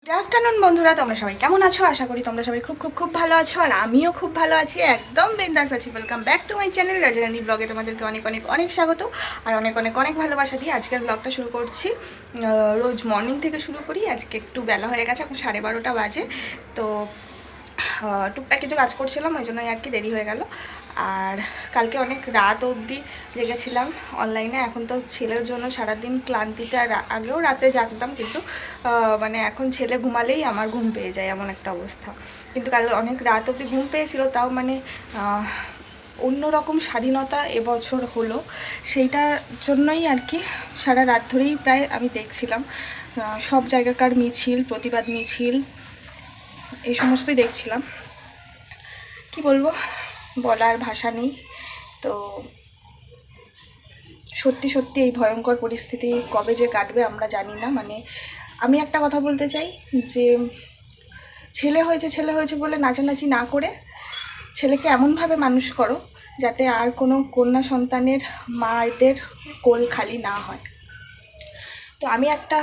Good afternoon বন্ধুরা, তোমরা সবাই কেমন আছো? আশা করি তোমরা সবাই খুব খুব খুব ভালো আছো, আর আমিও খুব ভালো আছি, একদম বিন্দাস আছি। Welcome back to my channel Rajrani ব্লগে তোমাদেরকে অনেক অনেক অনেক স্বাগত আর অনেক অনেক অনেক ভালোবাসা দিয়ে আজকের ব্লগটা শুরু করছি। রোজ মর্নিং থেকে শুরু করি, আজকে একটু বেলা হয়ে গেছে, এখন 12:30 বাজে। তো টুকটাক কিছু কাজ করছিলাম, ওই জন্যই আর কি দেরি হয়ে গেল। আর কালকে অনেক রাত অবধি জেগেছিলাম অনলাইনে। এখন তো ছেলের জন্য সারাদিন ক্লান্তিতে, আর আগেও রাতে জাগতাম, কিন্তু মানে এখন ছেলে ঘুমালেই আমার ঘুম পেয়ে যায়, এমন একটা অবস্থা। কিন্তু কাল অনেক রাত অবধি ঘুম পেয়েছিল, তাও মানে অন্যরকম স্বাধীনতা এবছর হলো, সেইটার জন্যই আর কি সারা রাত ধরেই প্রায় আমি দেখছিলাম সব জায়গাকার মিছিল, প্রতিবাদ মিছিল, এই সমস্তই দেখছিলাম। কি বলবো, বলার ভাষা নেই। তো সত্যি সত্যি এই ভয়ঙ্কর পরিস্থিতি কবে যে কাটবে আমরা জানি না। মানে আমি একটা কথা বলতে চাই যে ছেলে হয়েছে বলে নাচানাচি না করে ছেলেকে এমনভাবে মানুষ করো যাতে আর কোনো কন্যা সন্তানের মায়েদের কোল খালি না হয়। তো আমি একটা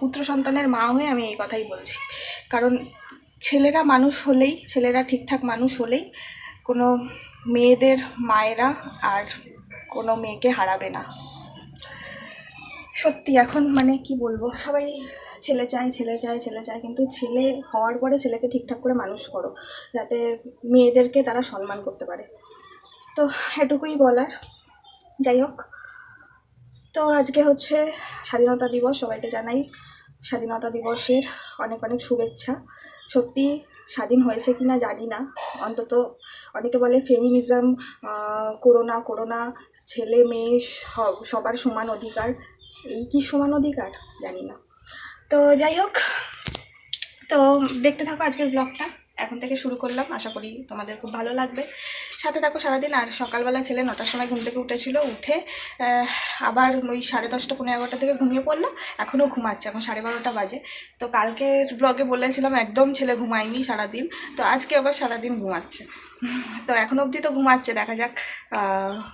পুত্র সন্তানের মা হয়ে আমি এই কথাই বলছি, কারণ ছেলেরা মানুষ হলেই, ছেলেরা ঠিকঠাক মানুষ হলেই কোনো মেয়েদের মায়েরা আর কোনো মেয়েকে হারাবে না। সত্যি এখন মানে কি বলবো, সবাই ছেলে চায় ছেলে চায় ছেলে চায়, কিন্তু ছেলে হওয়ার পরে ছেলেকে ঠিকঠাক করে মানুষ করো যাতে মেয়েদেরকে তারা সম্মান করতে পারে। তো এটুকুই বলার। যাই হোক, তো আজকে হচ্ছে স্বাধীনতা দিবস, সবাইকে জানাই স্বাধীনতা দিবসের অনেক অনেক শুভেচ্ছা। সত্যি স্বাধীন হয়েছে কি না জানি না, অন্তত অনেকে বলে ফেমিনিজম, করোনা করোনা, ছেলে মেয়ে সবার সমান অধিকার। এই কি সমান অধিকার জানি না। তো যাই হোক, তো দেখতে থাকো আজকের ব্লগটা, এখন থেকে শুরু করলাম, আশা করি তোমাদের খুব ভালো লাগবে। সাথে থাকো সারাদিন। আর সকালবেলা ছেলে 9টার সময় ঘুম থেকে উঠেছিল, উঠে আবার ওই 10:30 পৌনে 11টা থেকে ঘুমিয়ে পড়লো, এখনও ঘুমাচ্ছে, এখন 12:30 বাজে। তো কালকের ব্লগে বলেছিলাম একদম ছেলে ঘুমায়নি সারাদিন, তো আজকে আবার সারাদিন ঘুমাচ্ছে। তো এখন অবধি তো ঘুমাচ্ছে, দেখা যাক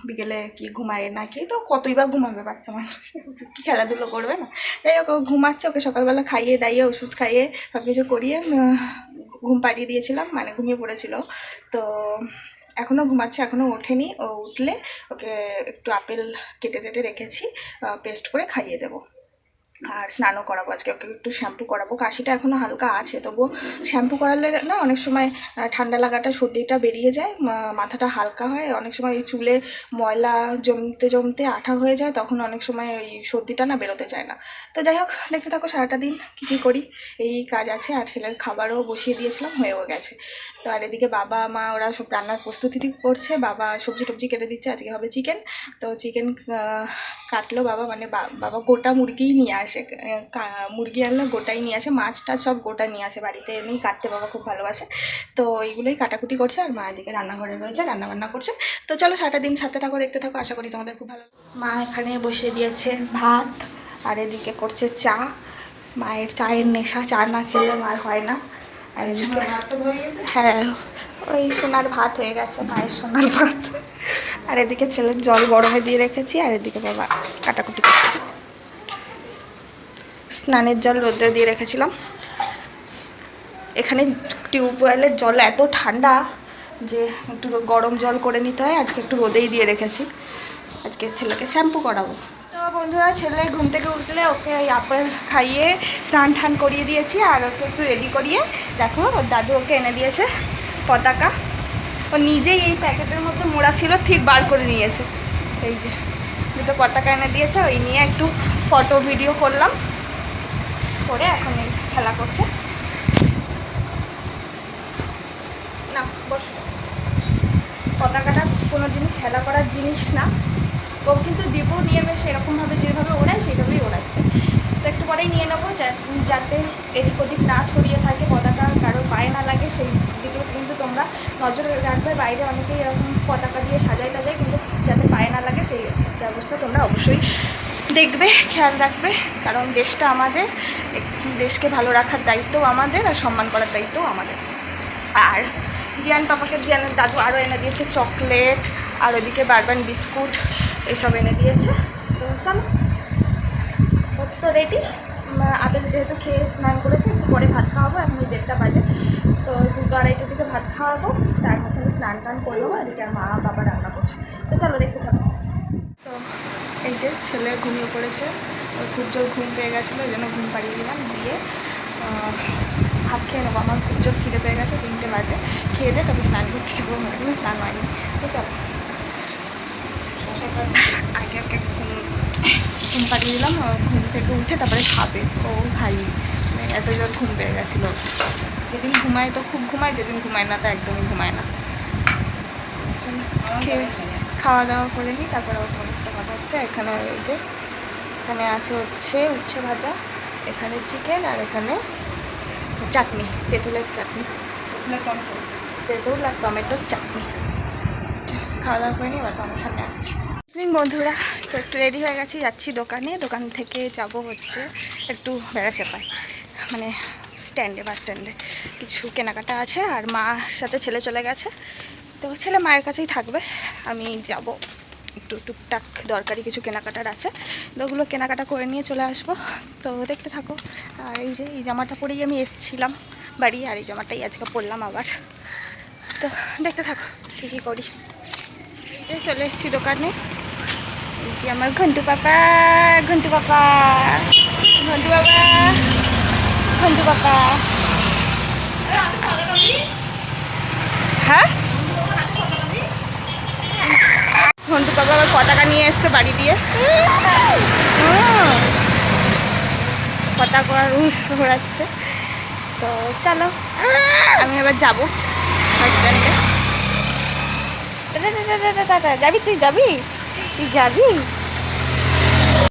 বিকেলে কি ঘুমায় নাকি। তো কতই বা ঘুমাবে বাচ্চা মানুষ, কি খেলাধুলো করবে না। যাই হোক, ও ঘুমাচ্ছে, ওকে সকালবেলা খাইয়ে দাইয়ে ওষুধ খাইয়ে সব কিছু করিয়ে ঘুম পাড়িয়ে দিয়েছিলাম, মানে ঘুমিয়ে পড়েছিল। তো এখনও ঘুমাচ্ছে, এখনও ওঠেনি। ও উঠলে ওকে একটু আপেল কেটে টেটে রেখেছি, পেস্ট করে খাইয়ে দেবো। আর স্নানও করাবো আজকে, ওকে একটু শ্যাম্পু করাবো। কাশিটা এখনও হালকা আছে, তবুও শ্যাম্পু করালে না অনেক সময় ঠান্ডা লাগাটা, সর্দিটা বেরিয়ে যায়, মাথাটা হালকা হয়। অনেক সময় এই চুলে ময়লা জমতে জমতে আঠা হয়ে যায়, তখন অনেক সময় ওই সর্দিটা না বেরোতে চায় না। তো যাই হোক, দেখতে থাকো সারাটা দিন কী কী করি। এই কাজ আছে, আর ছেলের খাবারও বসিয়ে দিয়েছিলাম, হয়েও গেছে। তো আর এদিকে বাবা মা ওরা সব রান্নার প্রস্তুতি করছে, বাবা সবজি টবজি কেটে দিচ্ছে, আজকে হবে চিকেন। তো চিকেন কাটলো বাবা, মানে বাবা গোটা মুরগিই নিয়ে আসে, মুরগি আনলে গোটাই নিয়ে আসে, মাছটা সব গোটা নিয়ে আসে, বাড়িতে এনেই কাটতে বাবা খুব ভালোবাসে। তো এইগুলোই কাটাকুটি করছে, আর মা এদিকে রান্নাঘরে রয়েছে, রান্নাবান্না করছে। তো চলো সারাটা দিন সাথে থাকো, দেখতে থাকো, আশা করি তোমাদের খুব ভালো। মা এখানে বসিয়ে দিয়েছে ভাত, আর এদিকে করছে চা। মায়ের চায়ের নেশা, চা না খেলে মার হয় না। আর এদিকে হ্যাঁ, ওই সোনার ভাত হয়ে গেছে, মায়ের সোনার ভাত। আর এদিকে ছেলের জল গরমে দিয়ে রেখেছি, আর এদিকে বাবা কাটাকুটি করছে। স্নানের জল রোদ্রে দিয়ে রেখেছিলাম। এখানে টিউবওয়েলের জল এত ঠান্ডা যে একটু গরম জল করে নিতে হয়, আজকে একটু রোদেই দিয়ে রেখেছি। আজকে ছেলেকে শ্যাম্পু করাবো। তো বন্ধুরা, ছেলে ঘুম থেকে উঠলে ওকে ওই আপেল খাইয়ে স্নান টান করিয়ে দিয়েছি, আর ওকে একটু রেডি করিয়ে দেখো ওর দাদু ওকে এনে দিয়েছে পতাকা। ও নিজেই এই প্যাকেটের মধ্যে মোড়া ছিল, ঠিক বার করে নিয়েছে। এই যে দুটো পতাকা এনে দিয়েছে, ওই নিয়ে একটু ফটো ভিডিও করলাম, করে এখন এই খেলা করছে। না বস, পতাকাটা কোনো দিন খেলা করার জিনিস না। ও কিন্তু দিব নিয়ে বেশ এরকমভাবে যেভাবে ওড়ায় সেইভাবেই ওড়াচ্ছে। তো একটু পরেই নিয়ে নেবো, যাতে এদিক ওদিক না ছড়িয়ে থাকে, পতাকা কারো পায়ে না লাগে, সেই দিকে কিন্তু তোমরা নজর রাখবে। বাইরে অনেকেই এরকম পতাকা দিয়ে সাজাই টাজায়, কিন্তু যাতে পায়ে না লাগে সেই ব্যবস্থা তোমরা অবশ্যই দেখবে, খেয়াল রাখবে। কারণ দেশটা আমাদের, দেশকে ভালো রাখার দায়িত্বও আমাদের, আর সম্মান করার দায়িত্বও আমাদের। আর জিয়ান পাপাকে জিয়ানের দাদু আরও এনে দিয়েছে চকলেট, আর ওদিকে বারবান বিস্কুট এসব এনে দিয়েছে। তো চলো, তো রেডি, আপেল যেহেতু খেয়ে স্নান করেছে, একটু পরে ভাত খাওয়াবো। এখন 1:30 বাজে, তো 2-2:30টার দিকে ভাত খাওয়াবো। তার মধ্যে আমি স্নান টান করে নেবো। এদিকে আর মা বাবা রান্না করছে। তো চলো দেখতে থাকো। তো এই যে ছেলে ঘুমিয়ে পড়েছে, ওর খুব জোর ঘুম পেয়ে গেছিলো, ওই জন্য ঘুম পাড়িয়ে দিলাম। দিয়ে ভাত খেয়ে নেবো। আমার খুব জোর খিদে পেয়ে গেছে, 3টে বাজে। খেয়ে দিয়ে তবে স্নান করতে যাবো, এখনো স্নান হয়নি। তো চলো আগে আগে ঘুম পাড়িয়ে দিলাম। ঘুম থেকে উঠে তারপরে খাবে, ও খাইনি, এত জোর ঘুম পেয়ে গেছিলো। যেদিন ঘুমায় তো খুব ঘুমায়, যেদিন ঘুমায় না তো একদমই ঘুমায় না। খেয়ে খাওয়া দাওয়া করে নিই, তারপরে ওর তোমার সাথে কথা হচ্ছে। এখানে এই যে এখানে আছে হচ্ছে উচ্ছে ভাজা, এখানে চিকেন, আর এখানে চাটনি, তেঁতুলের চাটনি, তেঁতুল আর টমেটোর চাটনি। খাওয়া দাওয়া করে নিই, এবার তো আমার সামনে আসছি। বন্ধুরা, তো একটু রেডি হয়ে গেছি, যাচ্ছি দোকানে। দোকান থেকে যাব হচ্ছে একটু বেড়াচাপায়, মানে স্ট্যান্ডে, বাস স্ট্যান্ডে কিছু কেনাকাটা আছে। আর মার সাথে ছেলে চলে গেছে, তো ছেলে মায়ের কাছেই থাকবে। আমি যাব একটু টুকটাক দরকারি কিছু কেনাকাটার আছে, তো ওগুলো কেনাকাটা করে নিয়ে চলে আসবো। তো দেখতে থাকো। আর এই যে এই জামাটা পরেই আমি এসেছিলাম বাড়ি, আর এই জামাটাই আজকে পরলাম আবার। তো দেখতে থাকো কী কী করি। এই যে চলে এসেছি দোকানে। এই যে আমার ঘন্টু পাপা, ঘন্টু পাপা, ঘন্টু পাপা, ঘন্টু পাপা। হ্যাঁ, ঘন্টু পাপা আবার পতাকা নিয়ে এসছে বাড়ি দিয়ে। পতাকা ঘোরাচ্ছে। তো চলো আমি এবার যাবো বাস স্ট্যান্ডে। যাবি? তুই যাবি? তুই যাবি?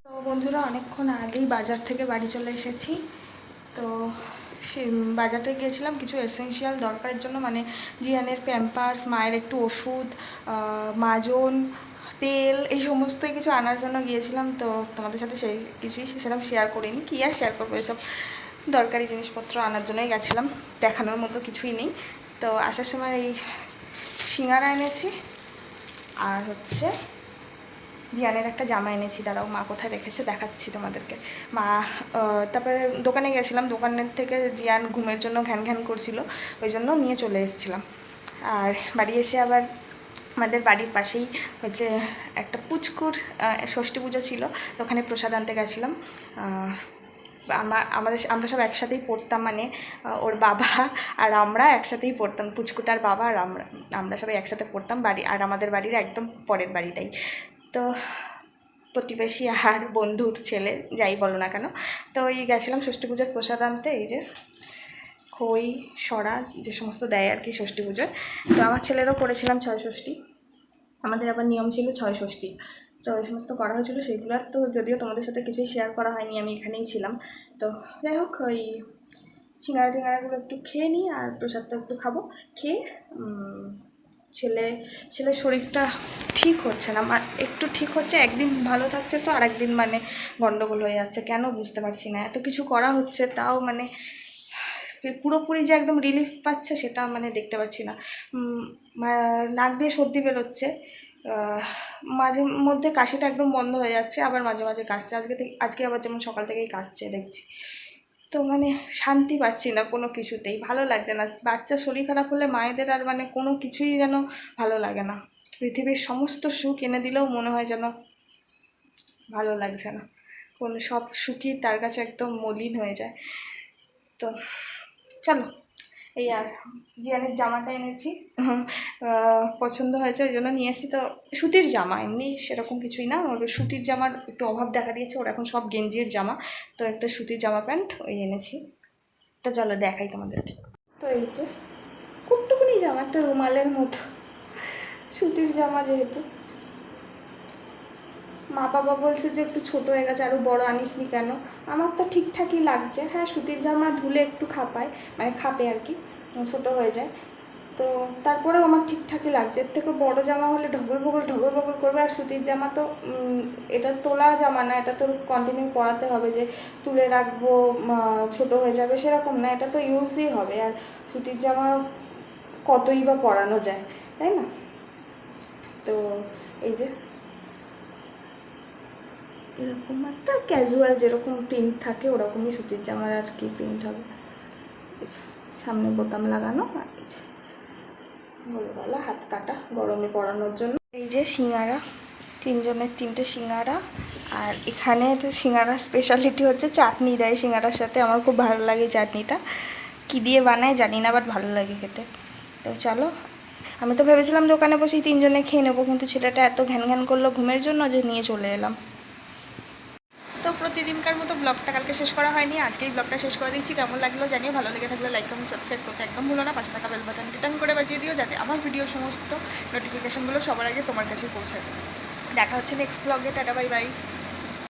তো বন্ধুরা, অনেকক্ষণ আগেই বাজার থেকে বাড়ি চলে এসেছি। তো বাজারে গিয়েছিলাম কিছু এসেনশিয়াল দরকারের জন্য, মানে জিয়ানের প্যাম্পার্স, মায়ের একটু ওষুধ, মাজন, তেল, এই সমস্ত কিছু আনার জন্য গিয়েছিলাম। তো তোমাদের সাথে সেই কিছুই সেরকম শেয়ার করিনি, কী আর শেয়ার করবো, এসব দরকারি জিনিসপত্র আনার জন্যই গেছিলাম, দেখানোর মতো কিছুই নেই। তো আসার সময় এই সিঙ্গারা এনেছি, আর হচ্ছে জিয়ানের একটা জামা এনেছি। দাঁড়াও, মা কোথায় রেখেছে দেখাচ্ছি তোমাদেরকে। মা তারপরে দোকানে গেছিলাম, দোকানের থেকে জিয়ান ঘুমের জন্য ঘ্যান ঘ্যান করছিল, ওই জন্য নিয়ে চলে এসেছিলাম। আর বাড়ি এসে আবার আমাদের বাড়ির পাশেই হচ্ছে একটা পুচকুর ষষ্ঠী পুজো ছিল, তো ওখানে প্রসাদ আনতে গেছিলাম। আমরা সব একসাথেই পড়তাম, মানে ওর বাবা আর আমরা একসাথেই পড়তাম, পুচকুটার বাবা আর আমরা সবাই একসাথে পড়তাম বাড়ি, আর আমাদের বাড়ির একদম পরের বাড়িটাই। তো প্রতিবেশী আর বন্ধুর ছেলে, যাই বলো না কেন। তো এই গেছিলাম ষষ্ঠী পুজোর প্রসাদ আনতে। এই যে খই, সরা, যে সমস্ত দেয় আর কি ষষ্ঠী পুজোয়। তো আমার ছেলেরও করেছিলাম 6 ষষ্ঠী, আমাদের আবার নিয়ম ছিল 6 ষষ্ঠী। তো ওই সমস্ত করা হয়েছিল, সেইগুলো তো যদিও তোমাদের সাথে কিছুই শেয়ার করা হয়নি, আমি এখানেই ছিলাম। তো যাই হোক, ওই সিঙ্গারা টিঙ্গারাগুলো একটু খেয়ে নিই, আর প্রসাদটা একটু খাবো। খেয়ে ছেলের শরীরটা ঠিক হচ্ছে না, একটু ঠিক হচ্ছে, একদিন ভালো থাকছে তো আর একদিন মানে গন্ডগোল হয়ে যাচ্ছে, কেন বুঝতে পারছি না। এত কিছু করা হচ্ছে, তাও মানে পুরোপুরি যে একদম রিলিফ পাচ্ছে সেটা মানে দেখতে পাচ্ছি না। নাক দিয়ে সর্দি বেরোচ্ছে, মাঝে মধ্যে কাশিটা একদম বন্ধ হয়ে যাচ্ছে, আবার মাঝে মাঝে কাশছে। আজকে আবার যেমন সকাল থেকেই কাশছে দেখছি। তো মানে শান্তি পাচ্ছি না কোনো কিছুতেই, ভালো লাগছে না। বাচ্চার শরীর খারাপ হলে মায়েদের আর মানে কোনো কিছুই যেন ভালো লাগে না। পৃথিবীর সমস্ত সুখ এনে দিলেও মনে হয় যেন ভালো লাগছে না, কোনো সব সুখই তার কাছে একদম মলিন হয়ে যায়। তো চলো, এই আর জিয়ানের জামাটা এনেছি, পছন্দ হয়েছে ওই জন্য নিয়ে এসেছি। তো সুতির জামা, এমনি সেরকম কিছুই না, ওর সুতির জামার একটু অভাব দেখা দিয়েছে, ওর এখন সব গেঞ্জির জামা। তো একটা সুতির জামা প্যান্ট ওই এনেছি। তো চলো দেখাই তোমাদেরকে। তো এই যে কুটটুকুনি জামা, একটা রুমালের মতো, সুতির জামা যেহেতু। মা বাবা বলছে যে একটু ছোটো হয়ে গেছে, আরও বড় আনিসনি কেন। আমার তো ঠিকঠাকই লাগছে। হ্যাঁ, সুতির জামা ধুলে একটু খাপায়, মানে খাপে আর কি, ছোটো হয়ে যায়। তো তারপরেও আমার ঠিকঠাকই লাগছে। এর থেকে বড়ো জামা হলে ঢগল বগল করবে। আর সুতির জামা তো এটা তোলা জামা না, এটা তো কন্টিনিউ পরাতে হবে, যে তুলে রাখবো ছোট হয়ে যাবে সেরকম না, এটা তো ইউজই হবে। আর সুতির জামা কতই বা পরানো যায়, তাই না? তো এই যে এরকম একটা ক্যাজুয়াল যেরকম প্রিন্ট থাকে ওরকমই সুতির জামার আর কি প্রিন্ট হবে। সামনে বোতাম লাগানো আর কিছু গলা হাত কাটা গরমে পরানোর জন্য। এই যে সিঙ্গারা, 3 জনের 3টে সিঙ্গারা। আর এখানের সিঙ্গারা স্পেশালিটি হচ্ছে চাটনি দেয় সিঙ্গারার সাথে। আমার খুব ভালো লাগে চাটনিটা, কী দিয়ে বানায় জানি না, বাট ভালো লাগে খেতে। তো চলো, আমি তো ভেবেছিলাম দোকানে বসেই 3 জনে খেয়ে নেবো, কিন্তু ছেলেটা এত ঘ্যান ঘ্যান করলো ঘুমের জন্য যে নিয়ে চলে এলাম। তো প্রতিদিনকার মতো ব্লগটা কালকে শেষ করা হয়নি, আজকেই ব্লগটা শেষ করে দিচ্ছি। কেমন লাগলো জানিও, ভালো লেগে থাকলে লাইক কমেন্ট সাবস্ক্রাইব করতে একদম ভুলো না। পাশে থাকা বেল বাটনটি টান করে বাজিয়ে দিও, যাতে আমার ভিডিওর সমস্ত নোটিফিকেশানগুলো সবার আগে তোমার কাছে পৌঁছায়। দেখা হচ্ছে নেক্সট ব্লগে। Tata bye bye.